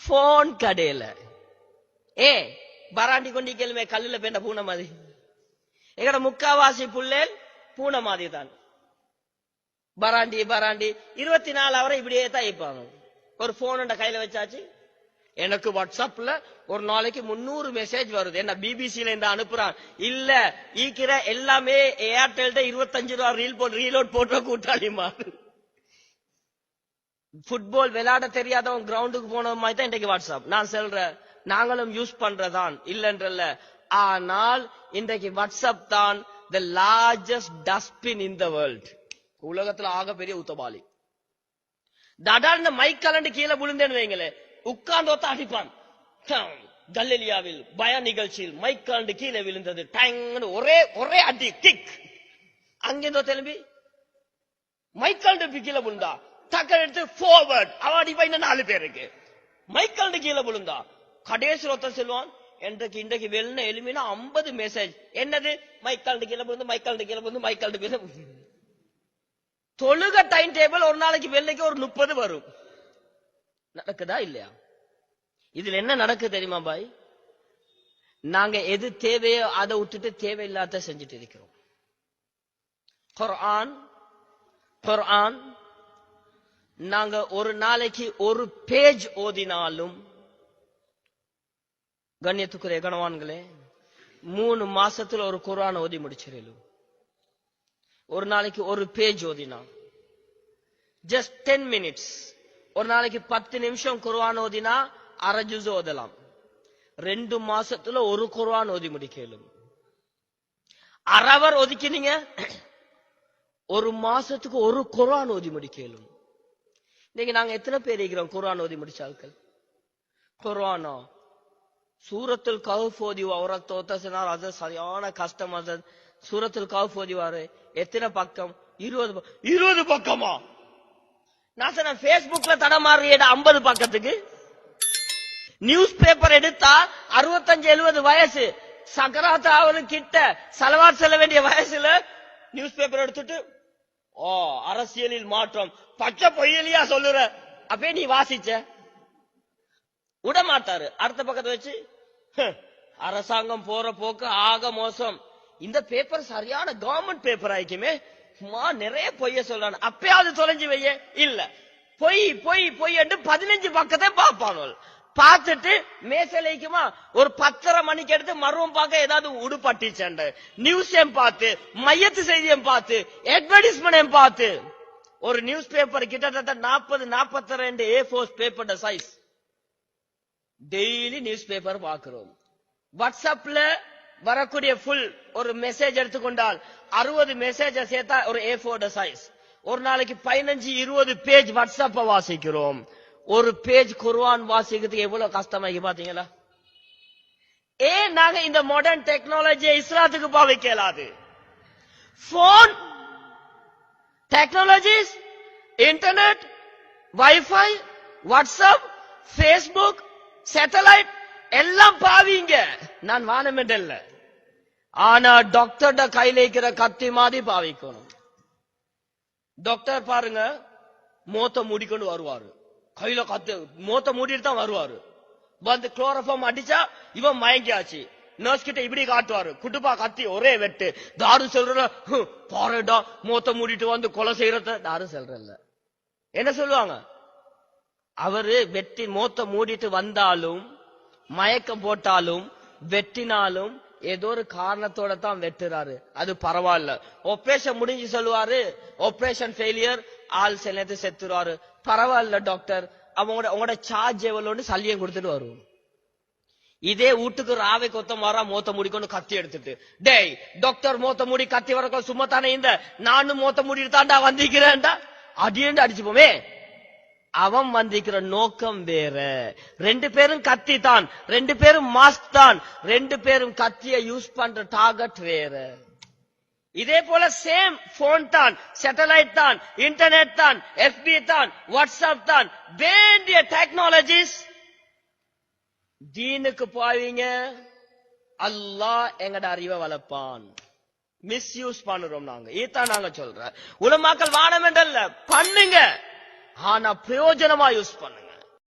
Phone கடையில பராண்டி கொண்டிக்கலுமே கல்லுல பேண்ட பூனை மாதிரி. எங்கட முக்காவாசி புள்ளேல் பூனை மாதிரி தான். பராண்டி 24 ஹவர் இப்படியே தான் இருப்பாங்க. ஒரு போன் கையில வச்சாச்சு. எனக்கு வாட்ஸ்அப்ல ஒரு நாளைக்கு 300 மெசேஜ் வருது. என்ன பிபிசில இந்த அனுப்புறான் இல்ல ஈக்கிற எல்லாமே ஏர்டெல்ட 25 ரூபா ரீலோட் போட்டு கூட்டாளிமா. ஃபுட்பால் விளையாட தெரியாதவன் கிரவுண்டுக்கு போன மாதிரி தான் இன்றைக்கு வாட்ஸ்அப். நான் சொல்றேன் நாங்களும் யூஸ் பண்றதான் இல்லன்றல்ல. ஆனால் இன்றைக்கு வாட்ஸ்அப் தான் the largest dustbin in the world. உலகத்துல ஆக பெரிய உத்தபாலி. தடார்ந்த மைக் கலண்டு கீழே விழுந்தேன்னு வைங்களே, உட்கார்ந்து ஒத்த அடிப்பான். கலிலியாவில் பய நிகழ்ச்சியில் மைக் கலண்டு கீழே விழுந்தது டேங்னு ஒரே அடி கிக். அங்கிருந்தோ திரும்பி மைக் கலண்டு கீழே விழுந்தா டக்கு எடுத்து forward அவன் அடிப்பா. இன்னும் 4 பேருக்கு மைக் கலண்டு கீழே விழுந்தா கடைசி ஒருத்தன் செல்வான். இன்றைக்கு வெள்ள எலுமினா 50 மெசேஜ். என்னது மைக் கலண்டு கீழே விழுந்து மைக் கலண்டு கீழே விழுந்து மைக் கலண்டு கீழே. தொழுக டைம் டேபிள் ஒரு நாளைக்கு வெள்ளைக்கு ஒரு 30 வரும். நடக்குதா இல்லையா? இதுல என்ன நடக்குது தெரியுமா பாய்? நாங்க எது தேவையோ அதை விட்டுட்டு தேவையில்லாத செஞ்சுட்டு இருக்கிறோம். குர்ஆன் நாங்க ஒரு நாளைக்கு ஒரு பேஜ் ஓதினாலும் கண்ணியத்துக்குரிய கணவான்களே 3 மாசத்துல ஒரு குர்ஆன் ஓதி முடிச்சிடலும். ஒரு நாளைக்கு ஒரு பேஜ் ஓதினா ஜஸ்ட் 10 minutes. ஒரு நாளைக்கு 10 நிமிஷம் குர்ஆன் ஓதினா அரை ஜுஸ் ஓதலாம். 2 மாசத்துல ஒரு குர்ஆன் ஓதி முடிக்கலும். அரவர் ஒதுக்கினீங்க ஒரு மாசத்துக்கு ஒரு குர்ஆன் ஓதி முடிக்கலும். இன்னைக்கு நாங்க எத்தனை பேர் இருக்கிறோம் குர்ஆன் ஓதி முடிச்சார்கள்? குர்ஆனோ சூரத்துல் கஹ்ஃப் ஓதி அவரத் தோத்தசனார். அது சரியான கஷ்டம். அது சூரத்துல் கஹ்ஃப் ஓதிவாரு. எத்தனை பக்கம்? 20 பக்கமா? நான் சொன்ன பேஸ்புக்ல தடமாறியட 50 பக்கத்துக்கு. நியூஸ் பேப்பர் எடுத்தா 65-70 வயசு சக்கராத் ஆவலு கிட்ட சலவாத் செல்ல வேண்டிய வயசுல நியூஸ் பேப்பர் எடுத்துட்டு அரசியலில் மாற்றம் பச்சை பொய்யலியா சொல்லுற அப்பே நீ வாசிச்ச விட மாட்டாரு. அடுத்த பக்கத்தை வச்சு அரசாங்கம் போற போக்கு ஆக மோசம். இந்த பேப்பர் சரியான கவர்மெண்ட் பேப்பர் ஆயிக்குமே, நிறைய பொய்ய சொல்றான். அப்பயாவது தொலைஞ்சு வைய இல்ல பொய் பொய் பொய் என்று 15 பக்கத்தை பார்ப்பானோல். பார்த்துட்டு மேசலைக்குமா ஒரு 10:30 மணிக்கு எடுத்து மருவம் பார்க்க ஏதாவது உடுப்பட்டிச்சண்ட நியூஸையும் பார்த்து மையத்து செய்தியும் பார்த்து அட்வர்டைஸ்மெண்ட் பார்த்து ஒரு நியூஸ் பேப்பர் கிட்டத்தட்ட 40-42 A4 paper size. Daily news paper பார்க்கிறோம். வாட்ஸ்அப்ல வரக்கூடிய ஃபுல் ஒரு மெசேஜ் எடுத்துக்கொண்டால் 60 மெசேஜ் சேர்த்தா ஒரு A4 சைஸ். ஒரு நாளைக்கு 15-20 பேஜ் வாட்ஸ்அப்ப வாசிக்கிறோம். ஒரு பேஜ் குர்ஆன் வாசிக்கிறதுக்கு எவ்வளவு கஷ்டமாகி பாத்தீங்களா? நாங்க இந்த மாடர்ன் டெக்னாலஜியை இஸ்லாத்துக்கு பாவிக்கலாது. Phone technologies, internet, WiFi, WhatsApp, Facebook, satellite எல்லாம் பாவீங்க. நான் வானமெண்டல்ல. ஆனா டாக்டர் கையில இருக்கிற கத்தி மாதிரி பாவிக்கணும். டாக்டர் பாருங்க மூத்த மூடிக்கொண்டு வருவாரு. கையில கத்து மூத்த மூடிட்டு தான் வருவாரு. வந்து குளோரோஃபார்ம் அடிச்சா இவன் மயங்கியாச்சு. நர்ஸ் கிட்ட இப்படி காட்டுவாரு. குட்டுப்பா கத்தி ஒரே வெட்டு. தாரு சொல்ற பாருடா மூத்த மூடிட்டு வந்து கொலை செய்யறத தாரு சொல்றல்ல. என்ன சொல்லுவாங்க? அவரு வெட்டி மூத்த மூடிட்டு வந்தாலும் மயக்கம் போட்டாலும் வெட்டினாலும் ஏதோ ஒரு காரணத்தோட தான் வெட்டுறாரு. அது பரவாயில்ல. ஆபரேஷன் முடிஞ்சு சொல்லுவாரு ஆபரேஷன் ஃபெயிலியர், ஆள் செல்லத்து செத்துருவாரு. பரவாயில்ல டாக்டர், அவங்களோட சார்ஜ் எவ்வளோன்னு சல்லியம் கொடுத்துட்டு வரும். இதே வீட்டுக்கு ராவை கொத்த மாறா மூத்த மூடிக்கொண்டு கத்தி எடுத்துட்டு டேய் டாக்டர் மூத்த மூடி கத்தி வரக்கும் சும்மா தானே இந்த நானும் மூத்த மூடிட்டு தாண்டா வந்திக்கிறேன்டா அடியேண்டு அடிச்சுப்போமே. அவன் வந்திக்கிற நோக்கம் வேற. 2 பேரும் கத்தி தான், 2 பேரும் மாஸ்க் தான், 2 பேரும் கத்திய யூஸ் பண்ற டார்கெட் வேற. இதே போல சேம் போன் தான், சேட்டலைட் தான், இன்டர்நெட் தான், FB தான், வாட்ஸ்அப் தான், வேண்டிய டெக்னாலஜிஸ். தீனுக்கு போவீங்க, அல்லாஹ் எங்கட அறிவை வளர்ப்பான். மிஸ்யூஸ் பண்ணுறோம் நாங்க. இதான் நாங்க சொல்ற உலமாக்கள் வானம் என்றல்ல பண்ணுங்க, ஆனா பிரயோஜனமா யூஸ் பண்ணுங்க.